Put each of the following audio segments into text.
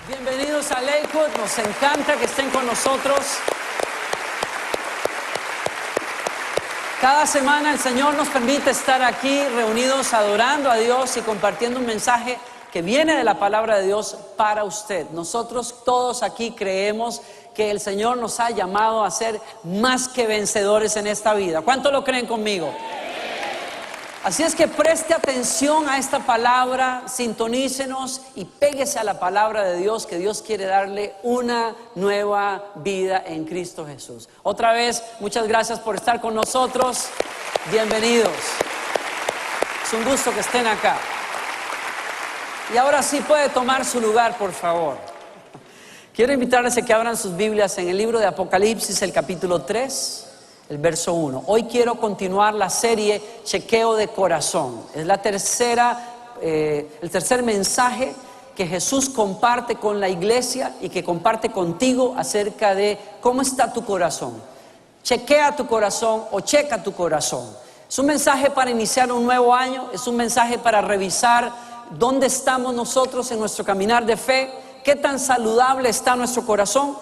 Bienvenidos a Lakewood, nos encanta que estén con nosotros. Cada semana el Señor nos permite estar aquí reunidos adorando a Dios y compartiendo un mensaje que viene de la palabra de Dios para usted. Nosotros todos aquí creemos que el Señor nos ha llamado a ser más que vencedores en esta vida. ¿Cuánto lo creen conmigo? Así es que preste atención a esta palabra, sintonícenos y péguese a la palabra de Dios, que Dios quiere darle una nueva vida en Cristo Jesús. Otra vez, muchas gracias por estar con nosotros. Bienvenidos. Es un gusto que estén acá. Y ahora sí puede tomar su lugar, por favor. Quiero invitarles a que abran sus Biblias en el libro de Apocalipsis, el capítulo 3. El verso 1. Hoy quiero continuar la serie Chequeo de Corazón. Es el tercer mensaje que Jesús comparte con la iglesia y que comparte contigo acerca de cómo está tu corazón. Chequea tu corazón o checa tu corazón. Es un mensaje para iniciar un nuevo año, es un mensaje para revisar dónde estamos nosotros en nuestro caminar de fe, qué tan saludable está nuestro corazón.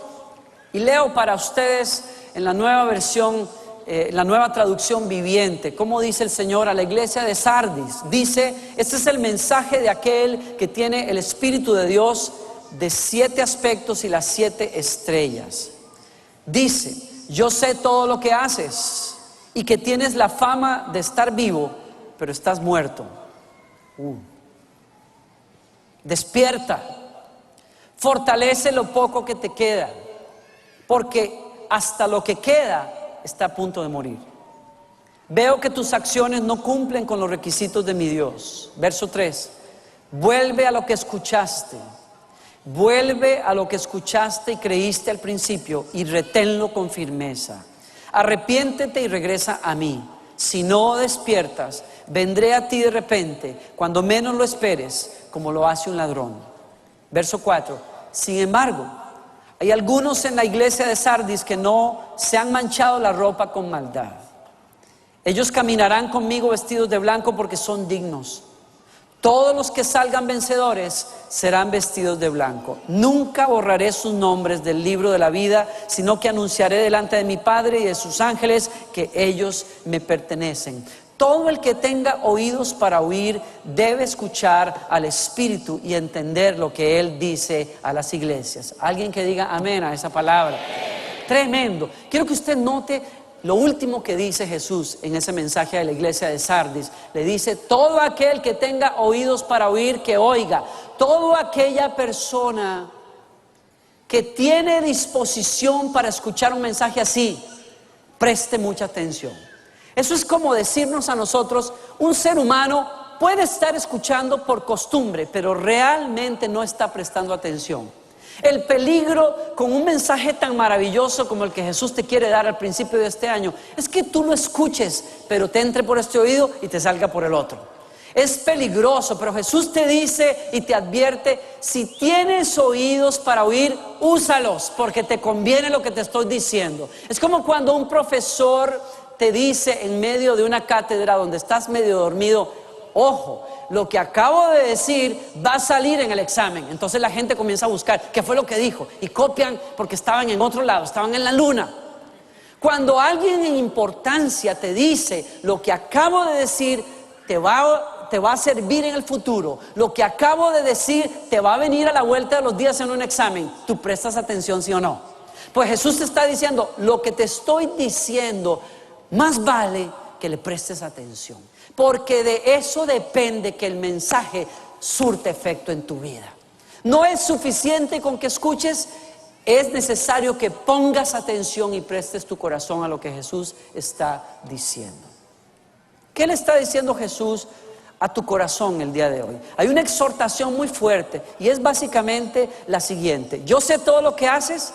Y leo para ustedes en la nueva versión, la nueva traducción viviente, como dice el Señor a la iglesia de Sardis. Dice: este es el mensaje de aquel que tiene el Espíritu de Dios, de 7 aspectos y las 7 estrellas. Dice: yo sé todo lo que haces y que tienes la fama de estar vivo, pero estás muerto. Despierta, fortalece lo poco que te queda, porque hasta lo que queda está a punto de morir. Veo que tus acciones no cumplen con los requisitos de mi Dios. Verso 3. Vuelve a lo que escuchaste. Vuelve a lo que escuchaste y creíste al principio y reténlo con firmeza. Arrepiéntete y regresa a mí. Si no despiertas, vendré a ti de repente, cuando menos lo esperes, como lo hace un ladrón. Verso 4. Sin embargo, hay algunos en la iglesia de Sardis que no se han manchado la ropa con maldad. Ellos caminarán conmigo vestidos de blanco porque son dignos. Todos los que salgan vencedores serán vestidos de blanco. Nunca borraré sus nombres del libro de la vida, sino que anunciaré delante de mi Padre y de sus ángeles que ellos me pertenecen. Todo el que tenga oídos para oír debe escuchar al Espíritu y entender lo que Él dice a las iglesias. Alguien que diga amén a esa palabra. Tremendo. Quiero que usted note lo último que dice Jesús en ese mensaje de la iglesia de Sardis. Le dice: todo aquel que tenga oídos para oír, que oiga. Toda aquella persona que tiene disposición para escuchar un mensaje así, preste mucha atención. Eso es como decirnos a nosotros: un ser humano puede estar escuchando por costumbre, pero realmente no está prestando atención. El peligro con un mensaje tan maravilloso como el que Jesús te quiere dar al principio de este año es que tú lo escuches, pero te entre por este oído y te salga por el otro. Es peligroso, pero Jesús te dice y te advierte: si tienes oídos para oír, úsalos, porque te conviene lo que te estoy diciendo. Es como cuando un profesor te dice en medio de una cátedra donde estás medio dormido: ojo, lo que acabo de decir va a salir en el examen. Entonces la gente comienza a buscar qué fue lo que dijo y copian porque estaban en otro lado, estaban en la luna. Cuando alguien en importancia te dice: lo que acabo de decir te va a servir en el futuro, lo que acabo de decir te va a venir a la vuelta de los días en un examen, ¿tú prestas atención, sí o no? Pues Jesús te está diciendo: lo que te estoy diciendo, más vale que le prestes atención, porque de eso depende que el mensaje surte efecto en tu vida. No es suficiente con que escuches, es necesario que pongas atención y prestes tu corazón a lo que Jesús está diciendo. ¿Qué le está diciendo Jesús a tu corazón el día de hoy? Hay una exhortación muy fuerte y es básicamente la siguiente: yo sé todo lo que haces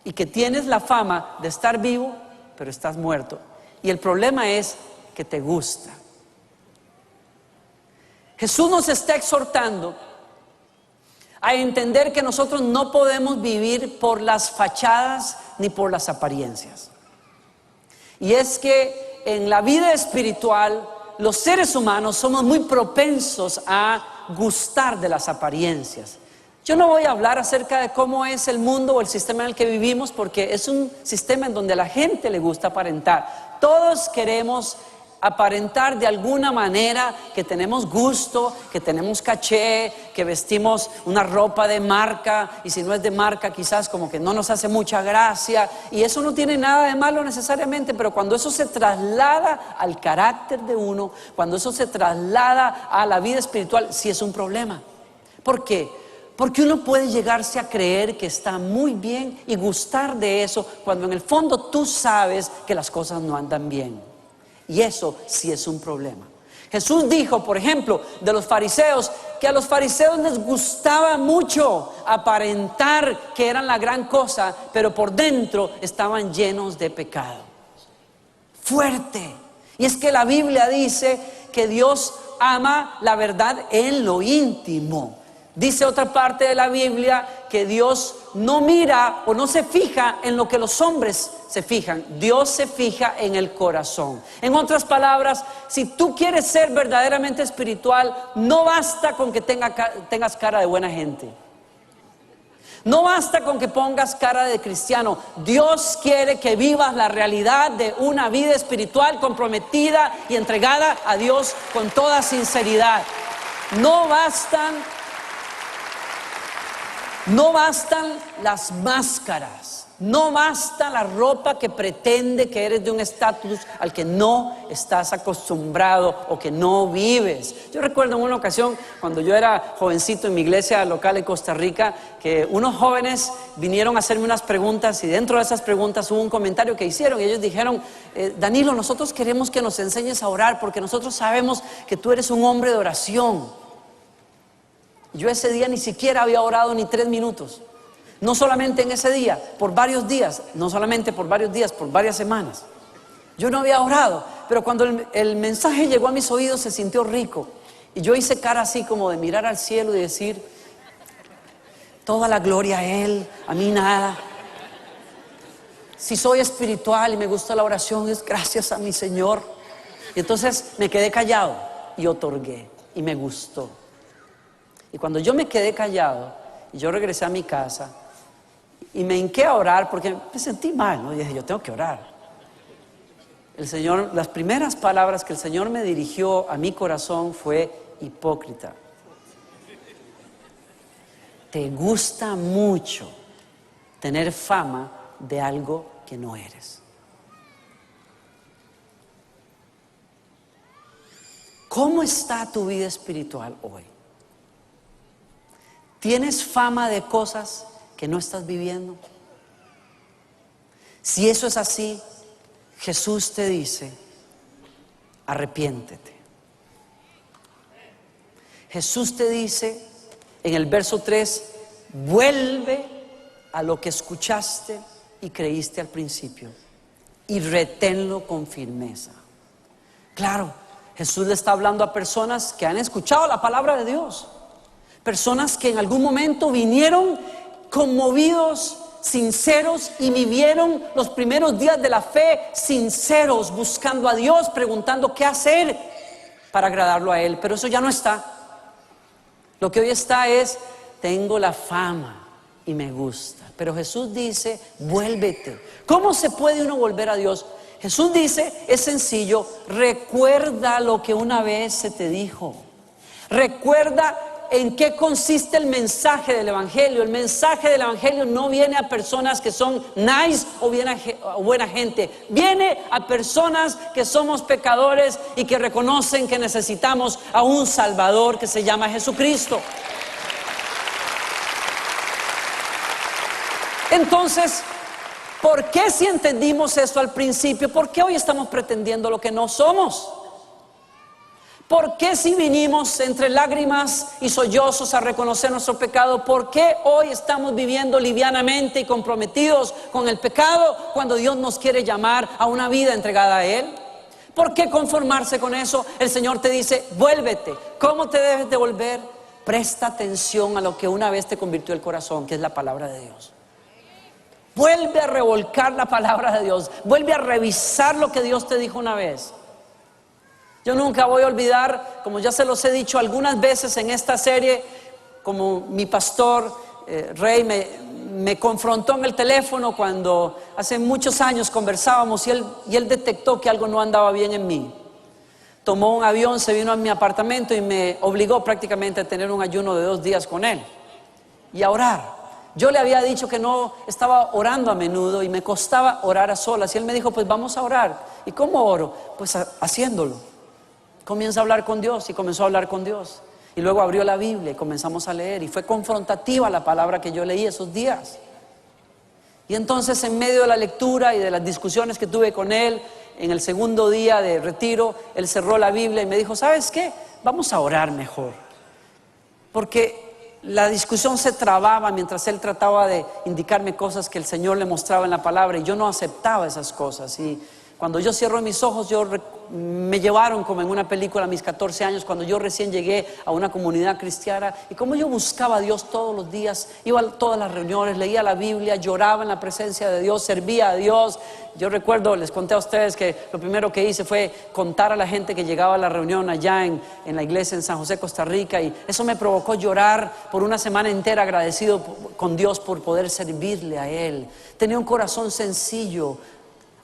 y que tienes la fama de estar vivo, pero estás muerto. Y el problema es que te gusta. Jesús nos está exhortando a entender que nosotros no podemos vivir por las fachadas ni por las apariencias. Y es que en la vida espiritual los seres humanos somos muy propensos a gustar de las apariencias, Yo no voy a hablar acerca de cómo es el mundo o el sistema en el que vivimos, porque es un sistema en donde a la gente le gusta aparentar. Todos queremos aparentar de alguna manera que tenemos gusto, que tenemos caché, que vestimos una ropa de marca, y si no es de marca quizás como que no nos hace mucha gracia, y eso no tiene nada de malo necesariamente, pero cuando eso se traslada al carácter de uno, cuando eso se traslada a la vida espiritual, sí es un problema. ¿Por qué? Porque uno puede llegarse a creer que está muy bien y gustar de eso, cuando en el fondo tú sabes que las cosas no andan bien. Y eso sí es un problema. Jesús dijo, por ejemplo, de los fariseos, que a los fariseos les gustaba mucho aparentar que eran la gran cosa, pero por dentro estaban llenos de pecado. Fuerte. Y es que la Biblia dice que Dios ama la verdad en lo íntimo. Dice otra parte de la Biblia que Dios no mira o no se fija en lo que los hombres se fijan. Dios se fija en el corazón. En otras palabras, si tú quieres ser verdaderamente espiritual, no basta con que tengas cara de buena gente. No basta con que pongas cara de cristiano. Dios quiere que vivas la realidad de una vida espiritual comprometida y entregada a Dios con toda sinceridad. No bastan las máscaras, no basta la ropa que pretende que eres de un estatus al que no estás acostumbrado o que no vives. Yo recuerdo en una ocasión, cuando yo era jovencito en mi iglesia local en Costa Rica, que unos jóvenes vinieron a hacerme unas preguntas, y dentro de esas preguntas hubo un comentario que hicieron, y ellos dijeron: Danilo, nosotros queremos que nos enseñes a orar, porque nosotros sabemos que tú eres un hombre de oración. Yo ese día ni siquiera había orado ni 3 minutos. No solamente en ese día, por varios días. No solamente por varios días, por varias semanas. Yo no había orado, pero cuando el mensaje llegó a mis oídos se sintió rico. Y yo hice cara así como de mirar al cielo y decir: toda la gloria a Él, a mí nada. Si soy espiritual y me gusta la oración, es gracias a mi Señor. Y entonces me quedé callado y otorgué, y me gustó. Y cuando yo me quedé callado, y yo regresé a mi casa y me hinqué a orar, porque me sentí mal, ¿no? Y dije: yo tengo que orar. El Señor, las primeras palabras que el Señor me dirigió a mi corazón fue: hipócrita. Te gusta mucho tener fama de algo que no eres. ¿Cómo está tu vida espiritual hoy? ¿Tienes fama de cosas que no estás viviendo? Si eso es así, Jesús te dice: arrepiéntete. Jesús te dice en el verso 3: vuelve a lo que escuchaste y creíste al principio, y reténlo con firmeza. Claro, Jesús le está hablando a personas que han escuchado la palabra de Dios. Personas que en algún momento vinieron conmovidos, sinceros, y vivieron los primeros días de la fe sinceros, buscando a Dios, preguntando qué hacer para agradarlo a Él. Pero eso ya no está. Lo que hoy está es: tengo la fama y me gusta. Pero Jesús dice: vuélvete. ¿Cómo se puede uno volver a Dios? Jesús dice: es sencillo, recuerda lo que una vez se te dijo. Recuerda en qué consiste el mensaje del Evangelio. El mensaje del Evangelio no viene a personas que son nice o buena gente. Viene a personas que somos pecadores y que reconocen que necesitamos a un Salvador que se llama Jesucristo. Entonces, ¿por qué, si entendimos esto al principio, por qué hoy estamos pretendiendo lo que no somos? ¿Por qué, si vinimos entre lágrimas y sollozos a reconocer nuestro pecado, por qué hoy estamos viviendo livianamente y comprometidos con el pecado cuando Dios nos quiere llamar a una vida entregada a Él? ¿Por qué conformarse con eso? El Señor te dice: vuélvete. ¿Cómo te debes de volver? Presta atención a lo que una vez te convirtió el corazón, que es la palabra de Dios. Vuelve a revolcar la palabra de Dios. Vuelve a revisar lo que Dios te dijo una vez. Yo nunca voy a olvidar, como ya se los he dicho algunas veces en esta serie, como mi pastor Rey me confrontó en el teléfono cuando hace muchos años conversábamos y él detectó que algo no andaba bien en mí. Tomó un avión, se vino a mi apartamento y me obligó prácticamente a tener un ayuno de 2 días con él y a orar. Yo le había dicho que no estaba orando a menudo y me costaba orar a solas. Y él me dijo, pues vamos a orar. ¿Y cómo oro? Pues haciéndolo. Comienza a hablar con Dios y comenzó a hablar con Dios. Y luego abrió la Biblia y comenzamos a leer. Y fue confrontativa la palabra que yo leí esos días. Y entonces en medio de la lectura y de las discusiones que tuve con él, en el segundo día de retiro, él cerró la Biblia y me dijo, ¿sabes qué? Vamos a orar mejor. Porque la discusión se trababa mientras él trataba de indicarme cosas que el Señor le mostraba en la palabra y yo no aceptaba esas cosas. Y cuando yo cierro mis ojos, me llevaron como en una película a mis 14 años, cuando yo recién llegué a una comunidad cristiana, y como yo buscaba a Dios todos los días, iba a todas las reuniones, leía la Biblia, lloraba en la presencia de Dios, servía a Dios. Yo recuerdo, les conté a ustedes que lo primero que hice fue contar a la gente que llegaba a la reunión allá en la iglesia en San José, Costa Rica, y eso me provocó llorar por una semana entera, agradecido con Dios por poder servirle a Él. Tenía un corazón sencillo,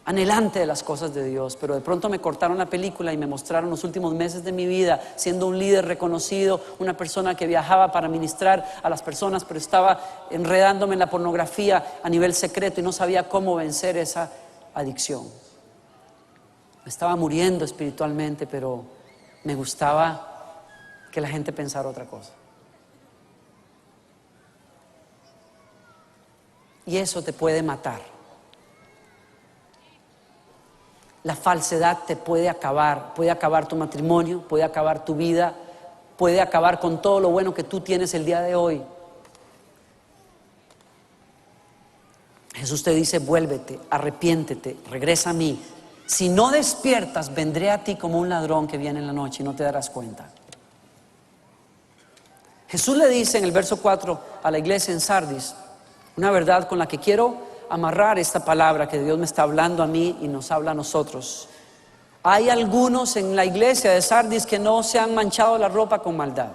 anhelante de las cosas de Dios, pero de pronto me cortaron la película y me mostraron los últimos meses de mi vida siendo un líder reconocido, una persona que viajaba para ministrar a las personas, pero estaba enredándome en la pornografía a nivel secreto y no sabía cómo vencer esa adicción. Estaba muriendo espiritualmente, pero me gustaba que la gente pensara otra cosa. Y eso te puede matar. La falsedad te puede acabar tu matrimonio, puede acabar tu vida, puede acabar con todo lo bueno que tú tienes el día de hoy. Jesús te dice, vuélvete, arrepiéntete, regresa a mí. Si no despiertas, vendré a ti como un ladrón que viene en la noche y no te darás cuenta. Jesús le dice en el verso 4 a la iglesia en Sardis, una verdad con la que quiero amarrar esta palabra que Dios me está hablando a mí y nos habla a nosotros. Hay algunos en la iglesia de Sardis que no se han manchado la ropa con maldad.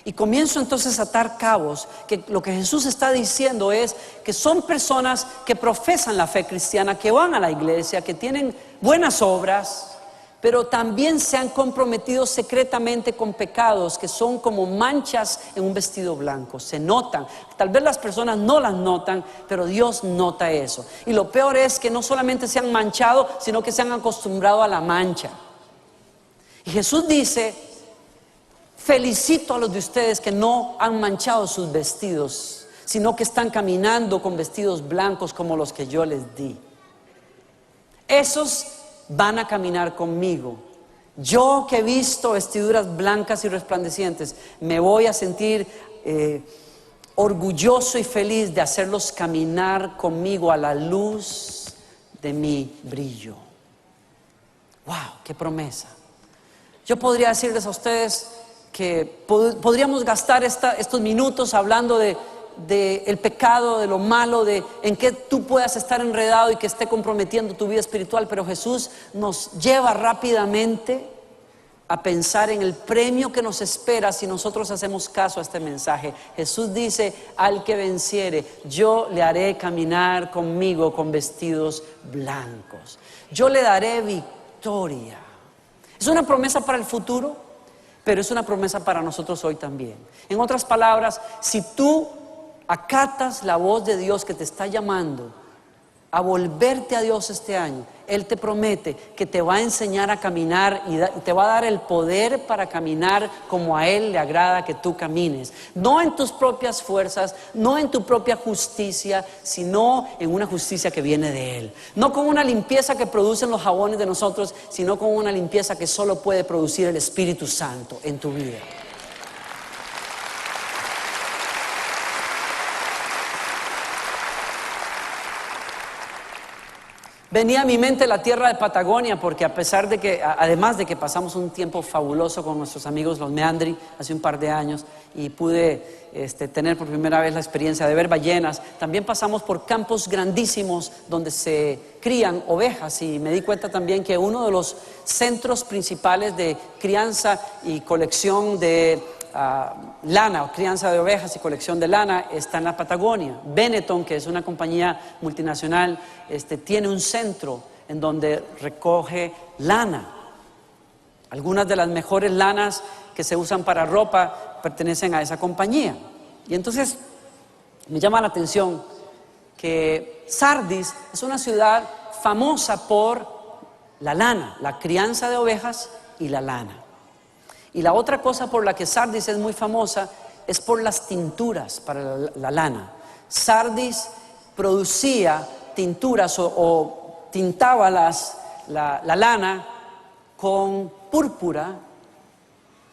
Y comienzo entonces a atar cabos, que lo que Jesús está diciendo es que son personas que profesan la fe cristiana, que van a la iglesia, que tienen buenas obras, pero también se han comprometido secretamente con pecados que son como manchas en un vestido blanco. Se notan, tal vez las personas no las notan, pero Dios nota eso. Y lo peor es que no solamente se han manchado, sino que se han acostumbrado a la mancha. Y Jesús dice, felicito a los de ustedes que no han manchado sus vestidos, sino que están caminando con vestidos blancos como los que yo les di. Esos van a caminar conmigo. Yo que he visto vestiduras blancas y resplandecientes, me voy a sentir orgulloso y feliz de hacerlos caminar conmigo a la luz de mi brillo. ¡Wow! ¡Qué promesa! Yo podría decirles a ustedes que podríamos gastar estos minutos hablando de el pecado, de lo malo, de en que tú puedas estar enredado y que esté comprometiendo tu vida espiritual, pero Jesús nos lleva rápidamente a pensar en el premio que nos espera si nosotros hacemos caso a este mensaje. Jesús dice, al que venciere, yo le haré caminar conmigo con vestidos blancos. Yo le daré victoria. Es una promesa para el futuro, pero es una promesa para nosotros hoy también. En otras palabras, si tú acatas la voz de Dios que te está llamando a volverte a Dios este año, Él te promete que te va a enseñar a caminar y te va a dar el poder para caminar como a Él le agrada que tú camines. No en tus propias fuerzas, no en tu propia justicia, sino en una justicia que viene de Él. No con una limpieza que producen los jabones de nosotros, sino con una limpieza que solo puede producir el Espíritu Santo en tu vida. Venía a mi mente la tierra de Patagonia porque además de que pasamos un tiempo fabuloso con nuestros amigos los Meandri hace un par de años y pude tener por primera vez la experiencia de ver ballenas, también pasamos por campos grandísimos donde se crían ovejas y me di cuenta también que uno de los centros principales de crianza y colección de lana o crianza de ovejas y colección de lana está en la Patagonia. Benetton, que es una compañía multinacional, tiene un centro en donde recoge lana. Algunas de las mejores lanas que se usan para ropa pertenecen a esa compañía. Y entonces me llama la atención que Sardis es una ciudad famosa por la lana, la crianza de ovejas y la lana. Y la otra cosa por la que Sardis es muy famosa es por las tinturas para la lana. Sardis producía tinturas o tintaba la lana con púrpura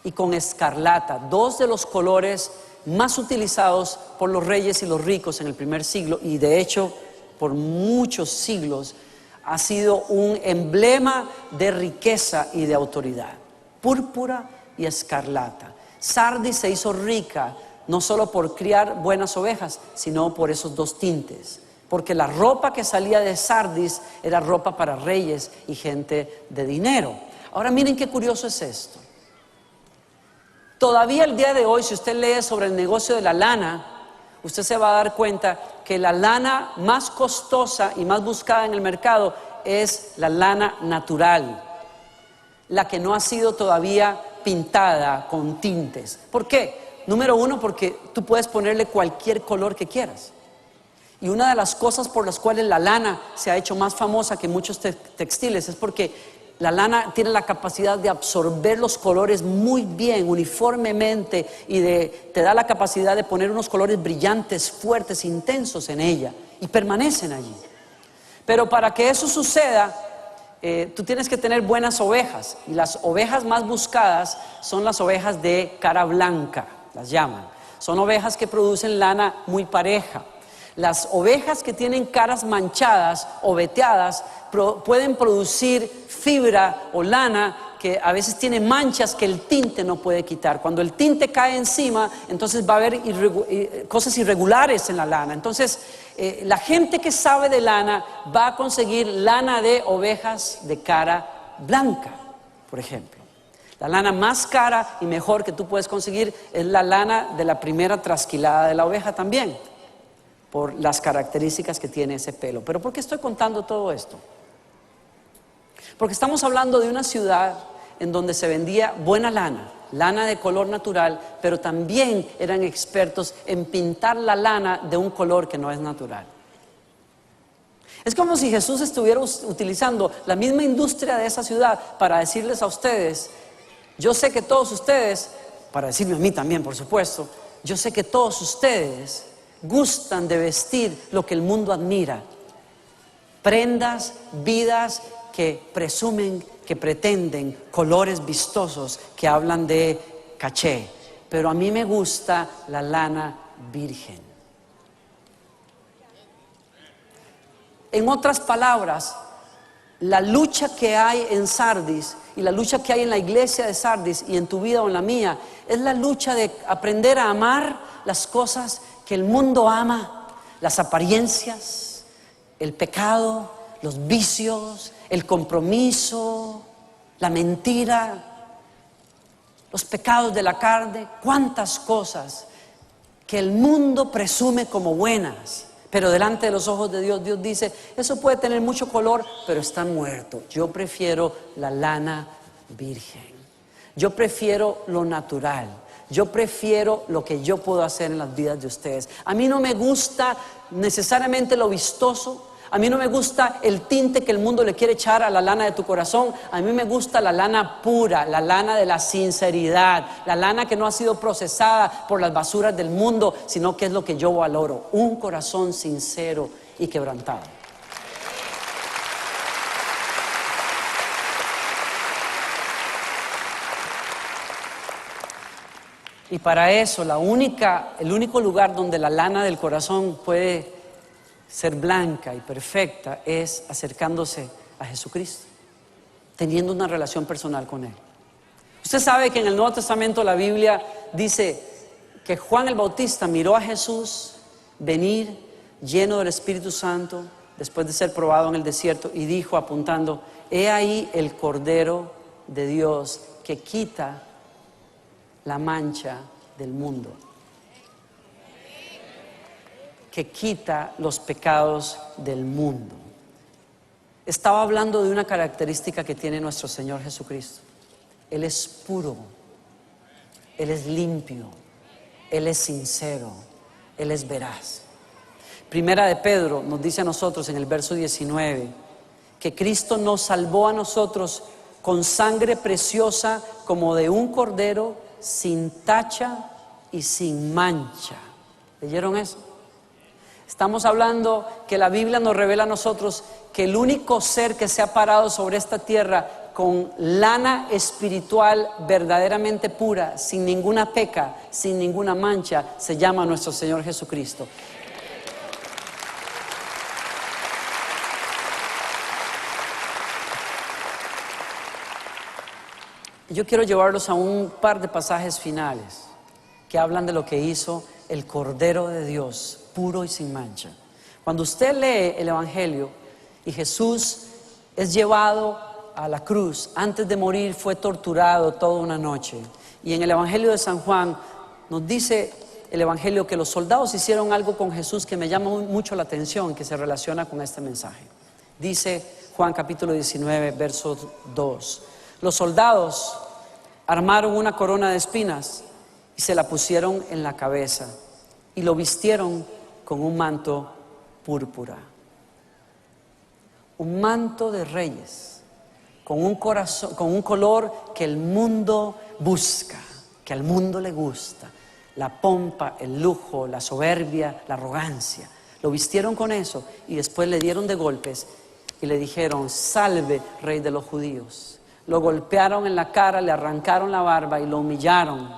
y con escarlata, dos de los colores más utilizados por los reyes y los ricos en el primer siglo, y de hecho por muchos siglos ha sido un emblema de riqueza y de autoridad. Púrpura y escarlata. Sardis se hizo rica no solo por criar buenas ovejas, sino por esos dos tintes, porque la ropa que salía de Sardis era ropa para reyes y gente de dinero. Ahora miren qué curioso es esto. Todavía el día de hoy, si usted lee sobre el negocio de la lana, usted se va a dar cuenta que la lana más costosa y más buscada en el mercado es la lana natural, la que no ha sido todavía pintada con tintes. ¿Por qué? Número uno, porque tú puedes ponerle cualquier color que quieras. Y una de las cosas por las cuales la lana se ha hecho más famosa que muchos textiles es porque la lana tiene la capacidad de absorber los colores muy bien, uniformemente, y te da la capacidad de poner unos colores brillantes, fuertes, intensos en ella, y permanecen allí. Pero para que eso suceda, tú tienes que tener buenas ovejas, y las ovejas más buscadas son las ovejas de cara blanca, las llaman. Son ovejas que producen lana muy pareja. Las ovejas que tienen caras manchadas o veteadas pueden producir fibra o lana que a veces tiene manchas que el tinte no puede quitar. Cuando el tinte cae encima, entonces va a haber cosas irregulares en la lana. Entonces, la gente que sabe de lana va a conseguir lana de ovejas de cara blanca, por ejemplo. La lana más cara y mejor que tú puedes conseguir es la lana de la primera trasquilada de la oveja también, por las características que tiene ese pelo. ¿Pero por qué estoy contando todo esto? Porque estamos hablando de una ciudad en donde se vendía buena lana, lana de color natural, pero también eran expertos en pintar la lana de un color que no es natural. Es como si Jesús estuviera utilizando la misma industria de esa ciudad para decirles a ustedes: yo sé que todos ustedes, para decirme a mí también, por supuesto, yo sé que todos ustedes gustan de vestir lo que el mundo admira, prendas, vidas que presumen, que pretenden, colores vistosos que hablan de caché, pero a mí me gusta la lana virgen. En otras palabras, la lucha que hay en Sardis y la lucha que hay en la iglesia de Sardis y en tu vida o en la mía es la lucha de aprender a amar las cosas que el mundo ama, las apariencias, el pecado, los vicios, el compromiso, la mentira, los pecados de la carne, cuántas cosas que el mundo presume como buenas, pero delante de los ojos de Dios, Dios dice: eso puede tener mucho color, pero está muerto. Yo prefiero la lana virgen, yo prefiero lo natural. Yo prefiero lo que yo puedo hacer en las vidas de ustedes. A mí no me gusta necesariamente lo vistoso. A mí no me gusta el tinte que el mundo le quiere echar a la lana de tu corazón. A mí me gusta la lana pura, la lana de la sinceridad, la lana que no ha sido procesada por las basuras del mundo, sino que es lo que yo valoro: un corazón sincero y quebrantado. Y para eso el único lugar donde la lana del corazón puede ser blanca y perfecta es acercándose a Jesucristo, teniendo una relación personal con Él. Usted sabe que en el Nuevo Testamento la Biblia dice que Juan el Bautista miró a Jesús venir lleno del Espíritu Santo después de ser probado en el desierto y dijo, apuntando: he ahí el Cordero de Dios que quita la mancha del mundo, que quita los pecados del mundo. Estaba hablando de una característica que tiene nuestro Señor Jesucristo. Él es puro, Él es limpio, Él es sincero, Él es veraz. Primera de Pedro nos dice a nosotros en el verso 19 que Cristo nos salvó a nosotros con sangre preciosa como de un cordero, sin tacha y sin mancha. ¿Leyeron eso? Estamos hablando que la Biblia nos revela a nosotros que el único ser que se ha parado sobre esta tierra con lana espiritual verdaderamente pura, sin ninguna peca, sin ninguna mancha, se llama nuestro Señor Jesucristo. Yo quiero llevarlos a un par de pasajes finales que hablan de lo que hizo el Cordero de Dios, puro y sin mancha. Cuando usted lee el Evangelio y Jesús es llevado a la cruz, antes de morir fue torturado toda una noche. Y en el Evangelio de San Juan nos dice el Evangelio que los soldados hicieron algo con Jesús que me llama mucho la atención, que se relaciona con este mensaje. Dice Juan capítulo 19, verso 2. Los soldados armaron una corona de espinas y se la pusieron en la cabeza y lo vistieron con un manto púrpura. Un manto de reyes, con un corazón, con un color que el mundo busca, que al mundo le gusta. La pompa, el lujo, la soberbia, la arrogancia. Lo vistieron con eso y después le dieron de golpes y le dijeron: salve, rey de los judíos. Lo golpearon en la cara, le arrancaron la barba y lo humillaron,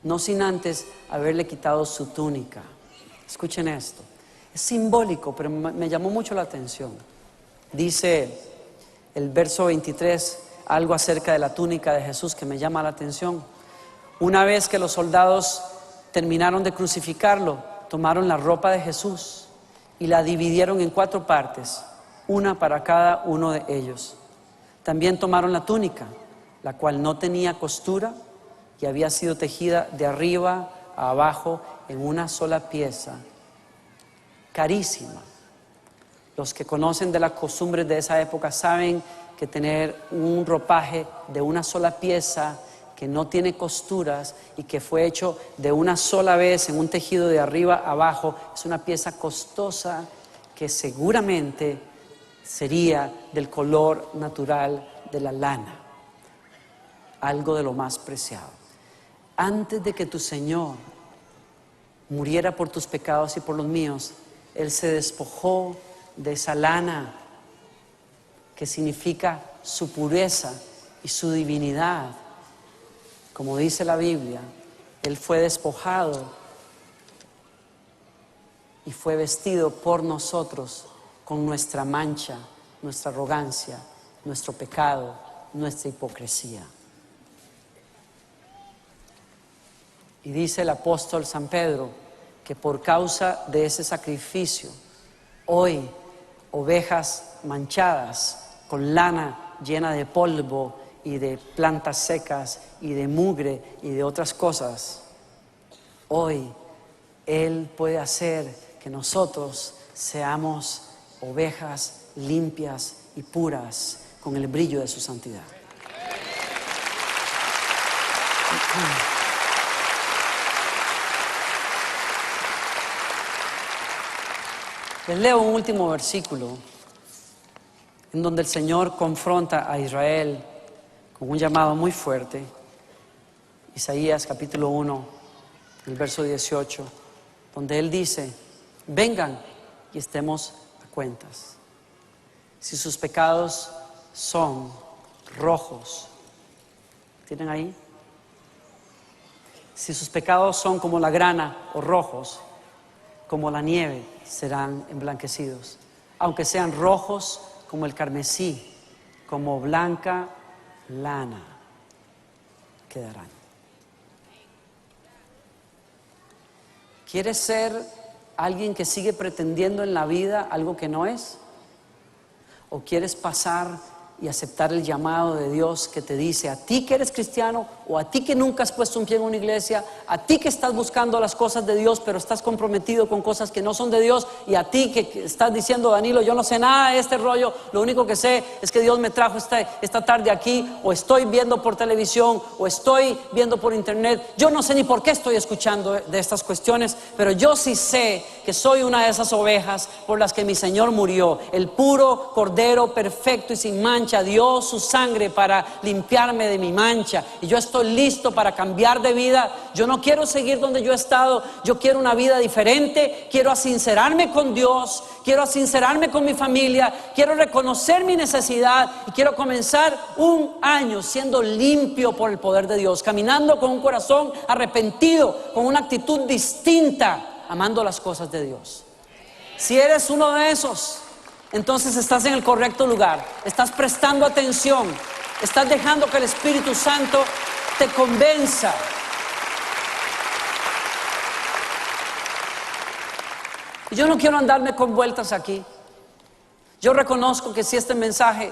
no sin antes haberle quitado su túnica. Escuchen esto, es simbólico, pero me llamó mucho la atención. Dice el verso 23 algo acerca de la túnica de Jesús que me llama la atención. Una vez que los soldados terminaron de crucificarlo, tomaron la ropa de Jesús y la dividieron en 4 partes, una para cada uno de ellos. También tomaron la túnica, la cual no tenía costura y había sido tejida de arriba a abajo en una sola pieza, carísima. Los que conocen de las costumbres de esa época saben que tener un ropaje de una sola pieza que no tiene costuras y que fue hecho de una sola vez en un tejido de arriba a abajo es una pieza costosa que seguramente sería del color natural de la lana, algo de lo más preciado. Antes de que tu Señor muriera por tus pecados y por los míos, Él se despojó de esa lana que significa su pureza y su divinidad. Como dice la Biblia, Él fue despojado y fue vestido por nosotros con nuestra mancha, nuestra arrogancia, nuestro pecado, nuestra hipocresía. Y dice el apóstol San Pedro que por causa de ese sacrificio, hoy ovejas manchadas con lana llena de polvo y de plantas secas y de mugre y de otras cosas, hoy Él puede hacer que nosotros seamos ovejas limpias y puras con el brillo de su santidad. Les leo un último versículo en donde el Señor confronta a Israel con un llamado muy fuerte. Isaías capítulo 1, el verso 18, donde Él dice: vengan y estemos a cuentas. Si sus pecados son rojos, ¿tienen ahí? Si sus pecados son como la grana o rojos, como la nieve, serán emblanquecidos. Aunque sean rojos como el carmesí, como blanca lana, quedarán. ¿Quieres ser alguien que sigue pretendiendo en la vida algo que no es? ¿O quieres pasar y aceptar el llamado de Dios que te dice a ti que eres cristiano o a ti que nunca has puesto un pie en una iglesia, a ti que estás buscando las cosas de Dios pero estás comprometido con cosas que no son de Dios, y a ti que estás diciendo: Danilo, yo no sé nada de este rollo, lo único que sé es que Dios me trajo esta tarde aquí, o estoy viendo por televisión, o estoy viendo por internet, yo no sé ni por qué estoy escuchando de estas cuestiones, pero yo sí sé que soy una de esas ovejas por las que mi Señor murió. El puro Cordero perfecto y sin mancha dio su sangre para limpiarme de mi mancha, y yo estoy listo para cambiar de vida. Yo no quiero seguir donde yo he estado, yo quiero una vida diferente. Quiero asincerarme con Dios, quiero asincerarme con mi familia, quiero reconocer mi necesidad y quiero comenzar un año siendo limpio por el poder de Dios, caminando con un corazón arrepentido, con una actitud distinta, amando las cosas de Dios. Si eres uno de esos, entonces estás en el correcto lugar, estás prestando atención, estás dejando que el Espíritu Santo te convenza. Yo no quiero andarme con vueltas aquí. Yo reconozco que si este mensaje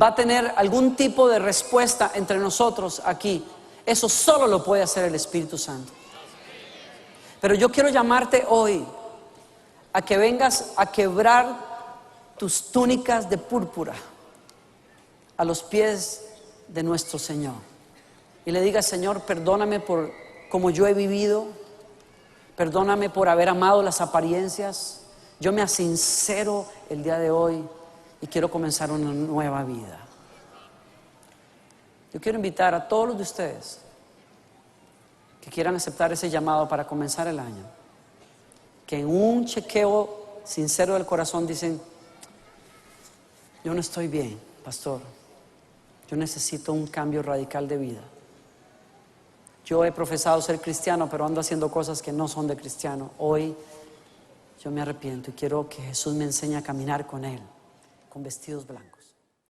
va a tener algún tipo de respuesta entre nosotros aquí, eso solo lo puede hacer el Espíritu Santo. Pero yo quiero llamarte hoy a que vengas a quebrar tus túnicas de púrpura a los pies de nuestro Señor y le digas: Señor, perdóname por cómo yo he vivido, perdóname por haber amado las apariencias. Yo me asincero el día de hoy y quiero comenzar una nueva vida. Yo quiero invitar a todos los de ustedes que quieran aceptar ese llamado para comenzar el año, que en un chequeo sincero del corazón dicen: yo no estoy bien, pastor, yo necesito un cambio radical de vida. Yo he profesado ser cristiano, pero ando haciendo cosas que no son de cristiano. Hoy yo me arrepiento y quiero que Jesús me enseñe a caminar con Él, con vestidos blancos.